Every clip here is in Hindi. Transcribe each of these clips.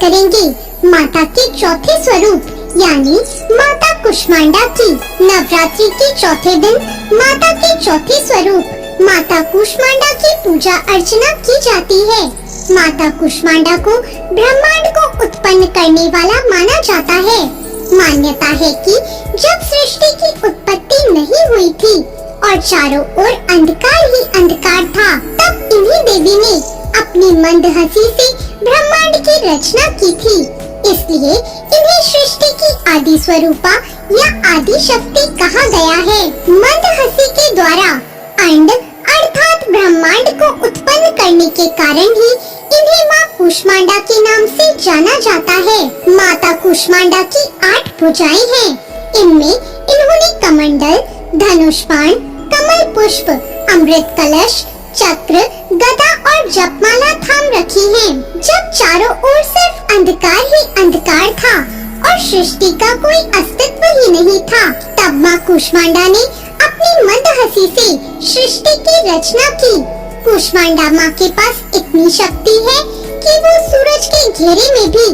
करेंगे माता के चौथे स्वरूप यानी माता कुष्मांडा की। नवरात्रि के चौथे दिन माता के चौथे स्वरूप माता कुष्मांडा की पूजा अर्चना की जाती है। माता कुष्मांडा को ब्रह्मांड को उत्पन्न करने वाला माना जाता है। मान्यता है कि जब सृष्टि की उत्पत्ति नहीं हुई थी और चारों ओर अंधकार ही अंधकार था, तब इन्हीं देवी ने अपनी मंद हंसी से ब्रह्मांड की रचना की थी। इसलिए इन्हें सृष्टि की आदि स्वरूपा या आदि शक्ति कहा गया है। मंद हंसी के द्वारा अंड अर्थात ब्रह्मांड को उत्पन्न करने के कारण ही इन्हें माँ कुष्मांडा के नाम से जाना जाता है। माता कुष्मांडा की 8 भुजाएं हैं। इनमें इन्होंने कमंडल, धनुष बाण, कमल पुष्प, अमृत कलश, चक्र, गदा और जपमाला थाम रखी है। जब चारों ओर सिर्फ अंधकार ही अंधकार था और सृष्टि का कोई अस्तित्व ही नहीं था, तब माँ कुष्मांडा ने अपनी मंद हंसी से सृष्टि की रचना की। कुष्मांडा माँ के पास इतनी शक्ति है कि वो सूरज के घेरे में भी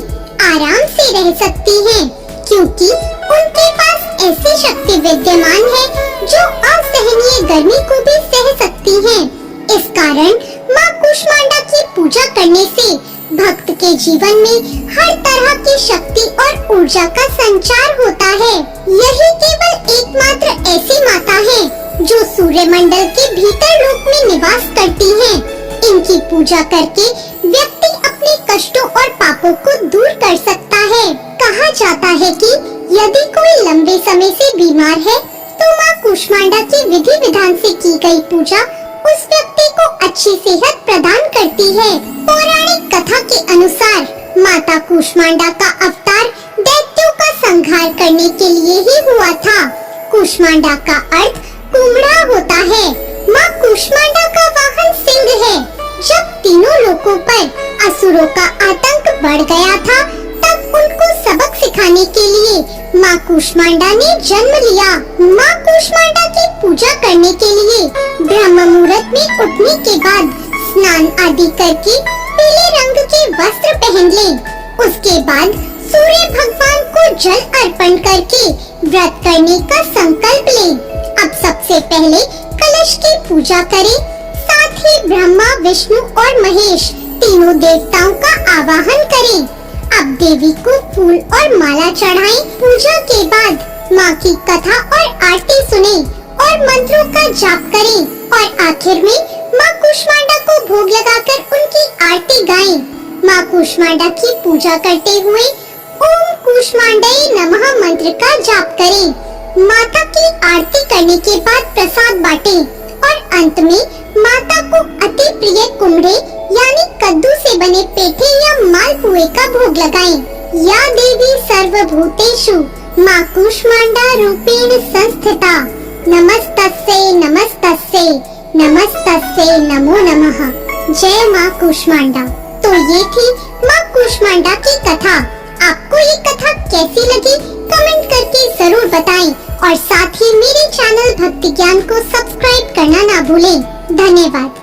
आराम से रह सकती है, क्योंकि उनके पास ऐसी शक्ति विद्यमान है जो असहनीय गर्मी को भी सह सकती है। इस कारण माँ कुष्मांडा की पूजा करने से भक्त के जीवन में हर तरह की शक्ति और ऊर्जा का संचार होता है। यही केवल एकमात्र ऐसी माता है जो सूर्य मंडल के भीतर लोक में निवास करती है। इनकी पूजा करके व्यक्ति अपने कष्टों और पापों को दूर कर सकता है। कहा जाता है कि यदि कोई लंबे समय से बीमार है तो माँ कुष्मांडा की विधि विधान से की गई पूजा उस व्यक्ति को अच्छी सेहत प्रदान करती है। पौराणिक कथा के अनुसार माता कुष्मांडा का अवतार दैत्यों का संहार करने के लिए ही हुआ था। कुष्मांडा का अर्थ कुम्हड़ा होता है। माँ कुष्मांडा का वाहन सिंह है। जब तीनों लोकों पर असुरों का आतंक बढ़ गया था, तब उनको सबक सिखाने के लिए माँ कुष्मांडा ने जन्म लिया। माँ कुष्मांडा की पूजा करने के लिए ब्रह्म मुहूर्त में उठने के बाद स्नान आदि करके पीले रंग के वस्त्र पहन लें। उसके बाद सूर्य भगवान को जल अर्पण करके व्रत करने का संकल्प लें। अब सबसे पहले कलश की पूजा करें, साथ ही ब्रह्मा, विष्णु और महेश तीनों देवताओं का आवाहन करें। अब देवी को फूल और माला चढ़ाएं। पूजा के बाद माँ की कथा और आरती सुने और मंत्रों का जाप करें और आखिर में माँ कुष्मांडा को भोग लगाकर उनकी आरती गाएं। माँ कुष्मांडा की पूजा करते हुए ओम कुष्मांडाय नमः मंत्र का जाप करें। माता की आरती करने के बाद प्रसाद बांटें और अंत में माता को अति प्रिय कुम्हड़े यानी कद्दू से बने पेठे या मालपुए का भोग लगाएं। या देवी सर्वभूतेषु माँ कुष्मांडा रूपेण संस्थिता नमस्तस्यै नमस्तस्यै नमस्तस्यै नमो नमः। जय माँ कुष्मांडा। तो ये थी माँ कुष्मांडा की कथा। आपको ये कथा कैसी लगी कमेंट करके जरूर बताएं और साथ ही मेरे चैनल भक्ति ज्ञान को सब्सक्राइब करना ना भूलें। धन्यवाद।